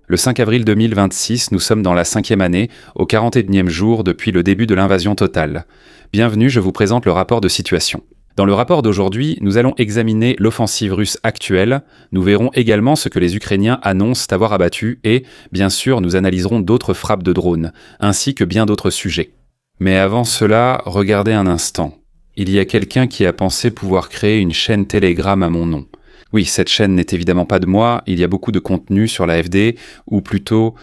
Le 5 avril 2026, nous sommes dans la 5e année, au 41e jour depuis le début de l'invasion totale. Bienvenue, je vous présente le rapport de situation. Dans le rapport d'aujourd'hui, nous allons examiner l'offensive russe actuelle, nous verrons également ce que les Ukrainiens annoncent avoir abattu et, bien sûr, nous analyserons d'autres frappes de drones, ainsi que bien d'autres sujets. Mais avant cela, regardez un instant. Il y a quelqu'un qui a pensé pouvoir créer une chaîne Telegram à mon nom. Oui, cette chaîne n'est évidemment pas de moi, il y a beaucoup de contenu sur l'AfD, ou plutôt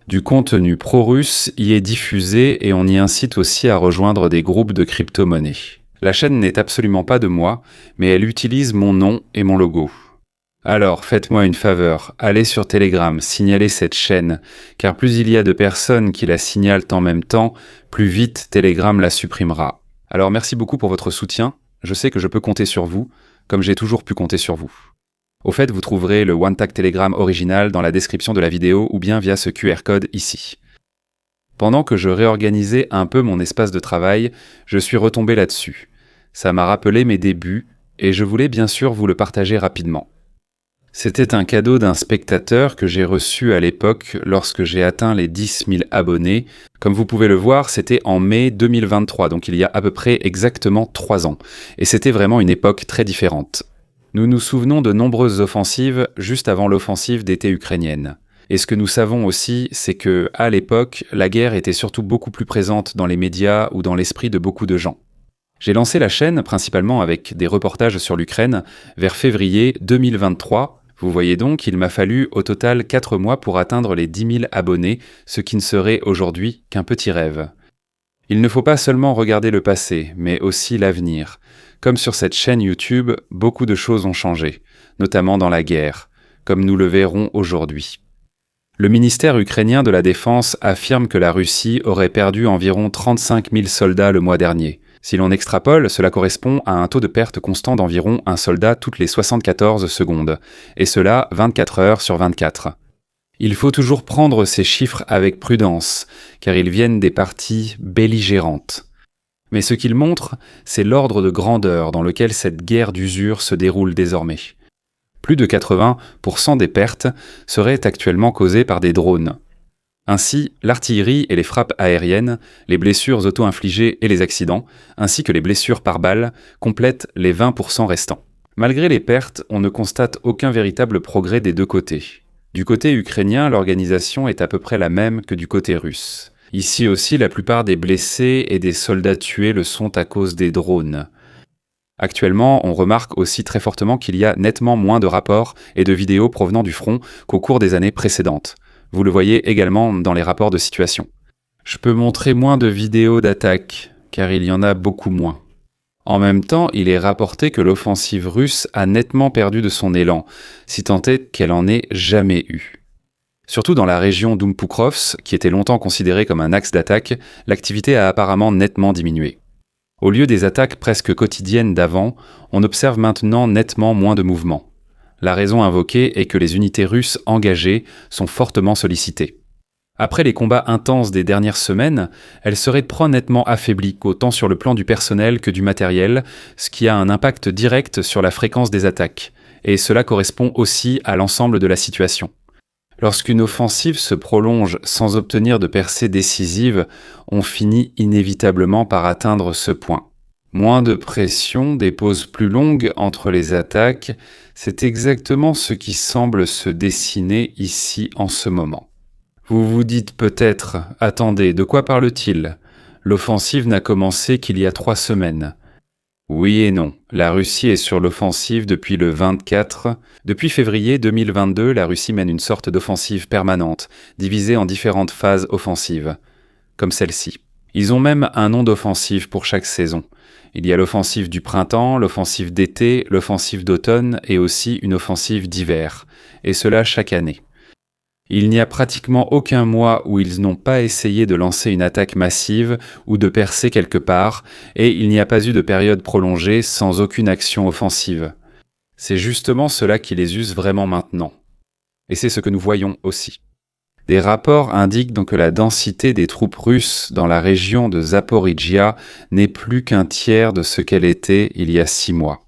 du contenu pro-russe y est diffusé et on y incite aussi à rejoindre des groupes de crypto-monnaies. La chaîne n'est absolument pas de moi, mais elle utilise mon nom et mon logo. Alors, faites-moi une faveur, allez sur Telegram, signalez cette chaîne, car plus il y a de personnes qui la signalent en même temps, plus vite Telegram la supprimera. Alors merci beaucoup pour votre soutien, je sais que je peux compter sur vous, comme j'ai toujours pu compter sur vous. Au fait, vous trouverez le OneTag Telegram original dans la description de la vidéo ou bien via ce QR code ici. Pendant que je réorganisais un peu mon espace de travail, je suis retombé là-dessus. Ça m'a rappelé mes débuts et je voulais bien sûr vous le partager rapidement. C'était un cadeau d'un spectateur que j'ai reçu à l'époque lorsque j'ai atteint les 10 000 abonnés. Comme vous pouvez le voir, c'était en mai 2023, donc il y a à peu près exactement 3 ans. Et c'était vraiment une époque très différente. Nous nous souvenons de nombreuses offensives juste avant l'offensive d'été ukrainienne. Et ce que nous savons aussi, c'est que, à l'époque, la guerre était surtout beaucoup plus présente dans les médias ou dans l'esprit de beaucoup de gens. J'ai lancé la chaîne, principalement avec des reportages sur l'Ukraine, vers février 2023. Vous voyez donc, il m'a fallu au total 4 mois pour atteindre les 10 000 abonnés, ce qui ne serait aujourd'hui qu'un petit rêve. Il ne faut pas seulement regarder le passé, mais aussi l'avenir. Comme sur cette chaîne YouTube, beaucoup de choses ont changé, notamment dans la guerre, comme nous le verrons aujourd'hui. Le ministère ukrainien de la Défense affirme que la Russie aurait perdu environ 35 000 soldats le mois dernier. Si l'on extrapole, cela correspond à un taux de perte constant d'environ un soldat toutes les 74 secondes, et cela 24 heures sur 24. Il faut toujours prendre ces chiffres avec prudence, car ils viennent des parties belligérantes. Mais ce qu'ils montrent, c'est l'ordre de grandeur dans lequel cette guerre d'usure se déroule désormais. Plus de 80% des pertes seraient actuellement causées par des drones. Ainsi, l'artillerie et les frappes aériennes, les blessures auto-infligées et les accidents, ainsi que les blessures par balle, complètent les 20% restants. Malgré les pertes, on ne constate aucun véritable progrès des deux côtés. Du côté ukrainien, l'organisation est à peu près la même que du côté russe. Ici aussi, la plupart des blessés et des soldats tués le sont à cause des drones. Actuellement, on remarque aussi très fortement qu'il y a nettement moins de rapports et de vidéos provenant du front qu'au cours des années précédentes. Vous le voyez également dans les rapports de situation. Je peux montrer moins de vidéos d'attaque, car il y en a beaucoup moins. En même temps, il est rapporté que l'offensive russe a nettement perdu de son élan, si tant est qu'elle en ait jamais eu. Surtout dans la région d'Oum-Poukrovsk, qui était longtemps considérée comme un axe d'attaque, l'activité a apparemment nettement diminué. Au lieu des attaques presque quotidiennes d'avant, on observe maintenant nettement moins de mouvements. La raison invoquée est que les unités russes engagées sont fortement sollicitées. Après les combats intenses des dernières semaines, elles seraient de proie nettement affaiblies, autant sur le plan du personnel que du matériel, ce qui a un impact direct sur la fréquence des attaques, et cela correspond aussi à l'ensemble de la situation. Lorsqu'une offensive se prolonge sans obtenir de percée décisive, on finit inévitablement par atteindre ce point. Moins de pression, des pauses plus longues entre les attaques, c'est exactement ce qui semble se dessiner ici en ce moment. Vous vous dites peut-être, attendez, de quoi parle-t-il ? L'offensive n'a commencé qu'il y a 3 semaines. Oui et non, la Russie est sur l'offensive depuis le 24. Depuis février 2022, la Russie mène une sorte d'offensive permanente, divisée en différentes phases offensives, comme celle-ci. Ils ont même un nom d'offensive pour chaque saison. Il y a l'offensive du printemps, l'offensive d'été, l'offensive d'automne et aussi une offensive d'hiver, et cela chaque année. Il n'y a pratiquement aucun mois où ils n'ont pas essayé de lancer une attaque massive ou de percer quelque part, et il n'y a pas eu de période prolongée sans aucune action offensive. C'est justement cela qui les use vraiment maintenant. Et c'est ce que nous voyons aussi. Des rapports indiquent donc que la densité des troupes russes dans la région de Zaporijia n'est plus qu'un tiers de ce qu'elle était il y a 6 mois.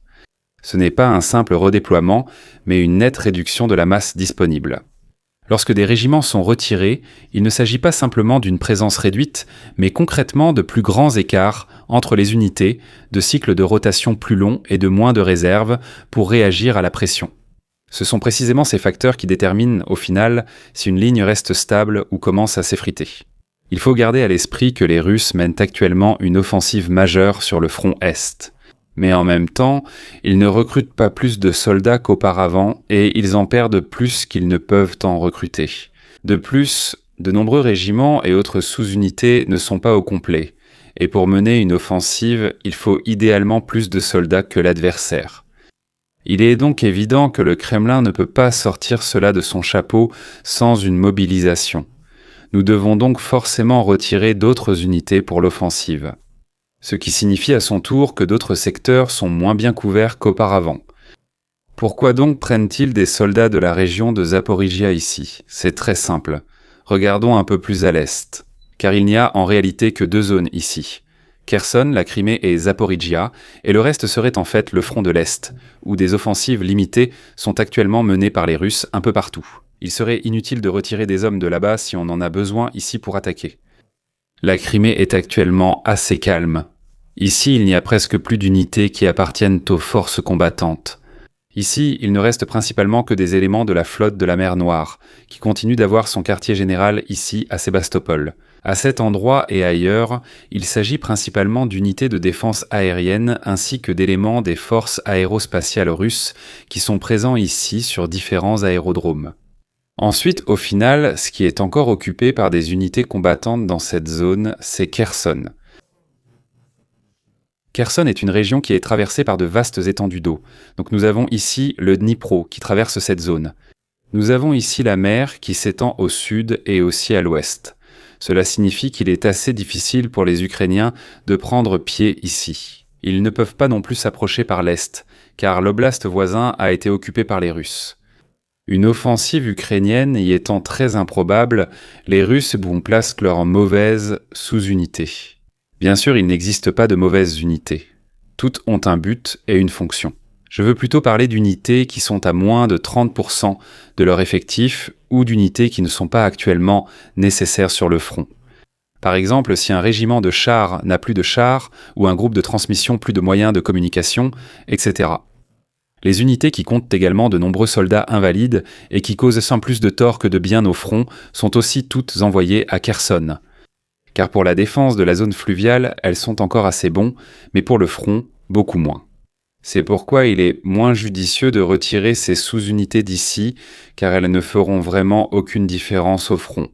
Ce n'est pas un simple redéploiement, mais une nette réduction de la masse disponible. Lorsque des régiments sont retirés, il ne s'agit pas simplement d'une présence réduite, mais concrètement de plus grands écarts entre les unités, de cycles de rotation plus longs et de moins de réserves pour réagir à la pression. Ce sont précisément ces facteurs qui déterminent, au final, si une ligne reste stable ou commence à s'effriter. Il faut garder à l'esprit que les Russes mènent actuellement une offensive majeure sur le front Est. Mais en même temps, ils ne recrutent pas plus de soldats qu'auparavant et ils en perdent plus qu'ils ne peuvent en recruter. De plus, de nombreux régiments et autres sous-unités ne sont pas au complet. Et pour mener une offensive, il faut idéalement plus de soldats que l'adversaire. Il est donc évident que le Kremlin ne peut pas sortir cela de son chapeau sans une mobilisation. Nous devons donc forcément retirer d'autres unités pour l'offensive. Ce qui signifie à son tour que d'autres secteurs sont moins bien couverts qu'auparavant. Pourquoi donc prennent-ils des soldats de la région de Zaporijia ici? C'est très simple. Regardons un peu plus à l'est. Car il n'y a en réalité que 2 zones ici. Kherson, la Crimée et Zaporijia, et le reste serait en fait le front de l'Est, où des offensives limitées sont actuellement menées par les Russes un peu partout. Il serait inutile de retirer des hommes de là-bas si on en a besoin ici pour attaquer. La Crimée est actuellement assez calme. Ici, il n'y a presque plus d'unités qui appartiennent aux forces combattantes. Ici, il ne reste principalement que des éléments de la flotte de la mer Noire, qui continue d'avoir son quartier général ici à Sébastopol. À cet endroit et ailleurs, il s'agit principalement d'unités de défense aérienne ainsi que d'éléments des forces aérospatiales russes qui sont présents ici sur différents aérodromes. Ensuite, au final, ce qui est encore occupé par des unités combattantes dans cette zone, c'est Kherson. Kherson est une région qui est traversée par de vastes étendues d'eau. Donc nous avons ici le Dnipro qui traverse cette zone. Nous avons ici la mer qui s'étend au sud et aussi à l'ouest. Cela signifie qu'il est assez difficile pour les Ukrainiens de prendre pied ici. Ils ne peuvent pas non plus s'approcher par l'est, car l'oblast voisin a été occupé par les Russes. Une offensive ukrainienne y étant très improbable, les Russes vont placer leurs mauvaises sous-unités. Bien sûr, il n'existe pas de mauvaises unités. Toutes ont un but et une fonction. Je veux plutôt parler d'unités qui sont à moins de 30% de leur effectif ou d'unités qui ne sont pas actuellement nécessaires sur le front. Par exemple, si un régiment de chars n'a plus de chars ou un groupe de transmission plus de moyens de communication, etc. Les unités qui comptent également de nombreux soldats invalides et qui causent sans plus de tort que de bien au front sont aussi toutes envoyées à Kherson. Car pour la défense de la zone fluviale, elles sont encore assez bons, mais pour le front, beaucoup moins. C'est pourquoi il est moins judicieux de retirer ces sous-unités d'ici, car elles ne feront vraiment aucune différence au front.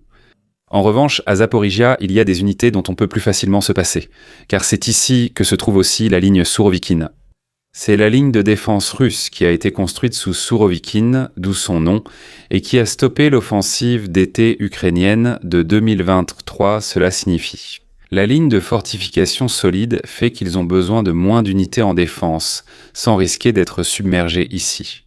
En revanche, à Zaporijia, il y a des unités dont on peut plus facilement se passer, car c'est ici que se trouve aussi la ligne Sourovikine. C'est la ligne de défense russe qui a été construite sous Sourovikine, d'où son nom, et qui a stoppé l'offensive d'été ukrainienne de 2023, cela signifie. La ligne de fortification solide fait qu'ils ont besoin de moins d'unités en défense, sans risquer d'être submergés ici.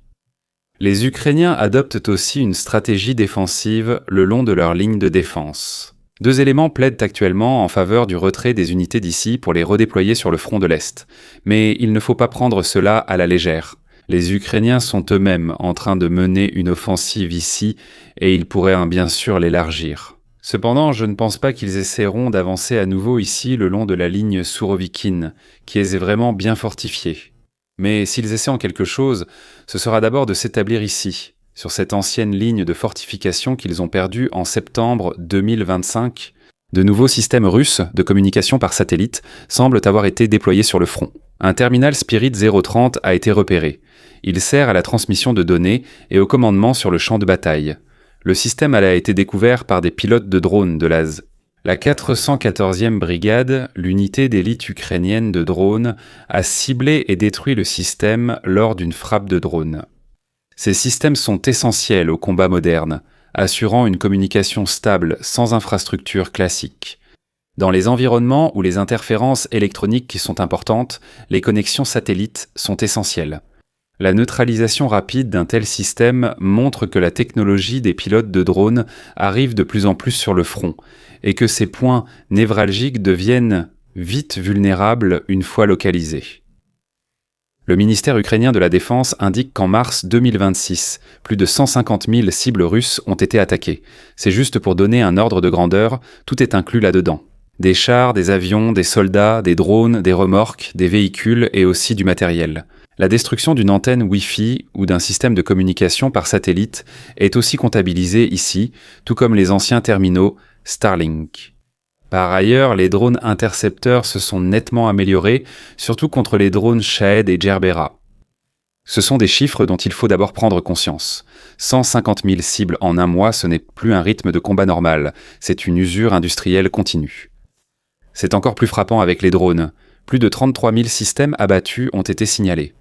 Les Ukrainiens adoptent aussi une stratégie défensive le long de leur ligne de défense. 2 éléments plaident actuellement en faveur du retrait des unités d'ici pour les redéployer sur le front de l'Est. Mais il ne faut pas prendre cela à la légère. Les Ukrainiens sont eux-mêmes en train de mener une offensive ici et ils pourraient bien sûr l'élargir. Cependant, je ne pense pas qu'ils essaieront d'avancer à nouveau ici le long de la ligne Sourovikine, qui est vraiment bien fortifiée. Mais s'ils essaient en quelque chose, ce sera d'abord de s'établir ici, sur cette ancienne ligne de fortification qu'ils ont perdue en septembre 2025. De nouveaux systèmes russes de communication par satellite semblent avoir été déployés sur le front. Un terminal Spirit 030 a été repéré. Il sert à la transmission de données et au commandement sur le champ de bataille. Le système a été découvert par des pilotes de drones de la 414e brigade, l'unité d'élite ukrainienne de drones, a ciblé et détruit le système lors d'une frappe de drone. Ces systèmes sont essentiels au combat moderne, assurant une communication stable sans infrastructure classique. Dans les environnements où les interférences électroniques sont importantes, les connexions satellites sont essentielles. La neutralisation rapide d'un tel système montre que la technologie des pilotes de drones arrive de plus en plus sur le front, et que ces points névralgiques deviennent vite vulnérables une fois localisés. Le ministère ukrainien de la Défense indique qu'en mars 2026, plus de 150 000 cibles russes ont été attaquées. C'est juste pour donner un ordre de grandeur, tout est inclus là-dedans. Des chars, des avions, des soldats, des drones, des remorques, des véhicules et aussi du matériel. La destruction d'une antenne Wi-Fi ou d'un système de communication par satellite est aussi comptabilisée ici, tout comme les anciens terminaux Starlink. Par ailleurs, les drones intercepteurs se sont nettement améliorés, surtout contre les drones Shahed et Gerbera. Ce sont des chiffres dont il faut d'abord prendre conscience. 150 000 cibles en un mois, ce n'est plus un rythme de combat normal, c'est une usure industrielle continue. C'est encore plus frappant avec les drones. Plus de 33 000 systèmes abattus ont été signalés.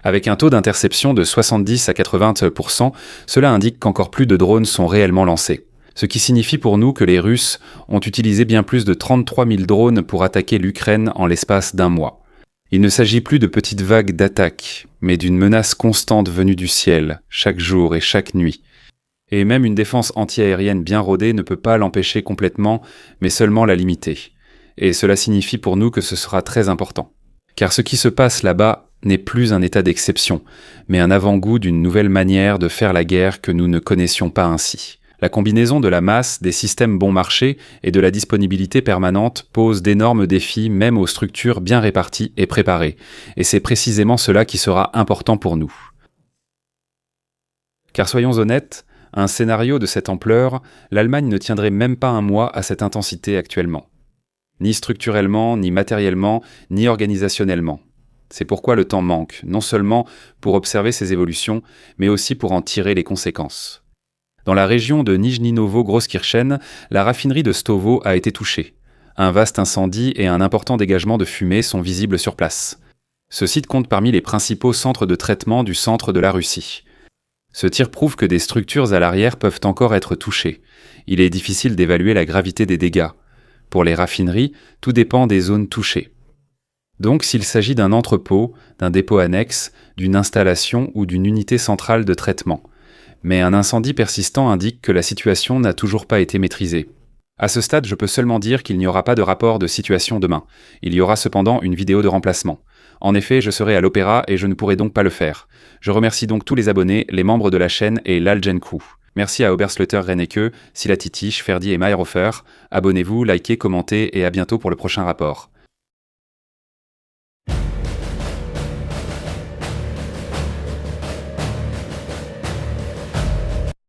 Avec un taux d'interception de 70 à 80%, cela indique qu'encore plus de drones sont réellement lancés. Ce qui signifie pour nous que les Russes ont utilisé bien plus de 33 000 drones pour attaquer l'Ukraine en l'espace d'un mois. Il ne s'agit plus de petites vagues d'attaques, mais d'une menace constante venue du ciel, chaque jour et chaque nuit. Et même une défense antiaérienne bien rodée ne peut pas l'empêcher complètement, mais seulement la limiter. Et cela signifie pour nous que ce sera très important. Car ce qui se passe là-bas n'est plus un état d'exception, mais un avant-goût d'une nouvelle manière de faire la guerre que nous ne connaissions pas ainsi. La combinaison de la masse, des systèmes bon marché et de la disponibilité permanente pose d'énormes défis même aux structures bien réparties et préparées, et c'est précisément cela qui sera important pour nous. Car soyons honnêtes, un scénario de cette ampleur, l'Allemagne ne tiendrait même pas un mois à cette intensité actuellement. Ni structurellement, ni matériellement, ni organisationnellement. C'est pourquoi le temps manque, non seulement pour observer ces évolutions, mais aussi pour en tirer les conséquences. Dans la région de Nijni Novo-Großkirchen, la raffinerie de Stowo a été touchée. Un vaste incendie et un important dégagement de fumée sont visibles sur place. Ce site compte parmi les principaux centres de traitement du centre de la Russie. Ce tir prouve que des structures à l'arrière peuvent encore être touchées. Il est difficile d'évaluer la gravité des dégâts. Pour les raffineries, tout dépend des zones touchées. Donc s'il s'agit d'un entrepôt, d'un dépôt annexe, d'une installation ou d'une unité centrale de traitement. Mais un incendie persistant indique que la situation n'a toujours pas été maîtrisée. À ce stade, je peux seulement dire qu'il n'y aura pas de rapport de situation demain. Il y aura cependant une vidéo de remplacement. En effet, je serai à l'opéra et je ne pourrai donc pas le faire. Je remercie donc tous les abonnés, les membres de la chaîne et l'Algen Crew. Merci à Oberstleter Rennecke, Sila Titisch, Ferdi et Mayerhofer. Abonnez-vous, likez, commentez et à bientôt pour le prochain rapport.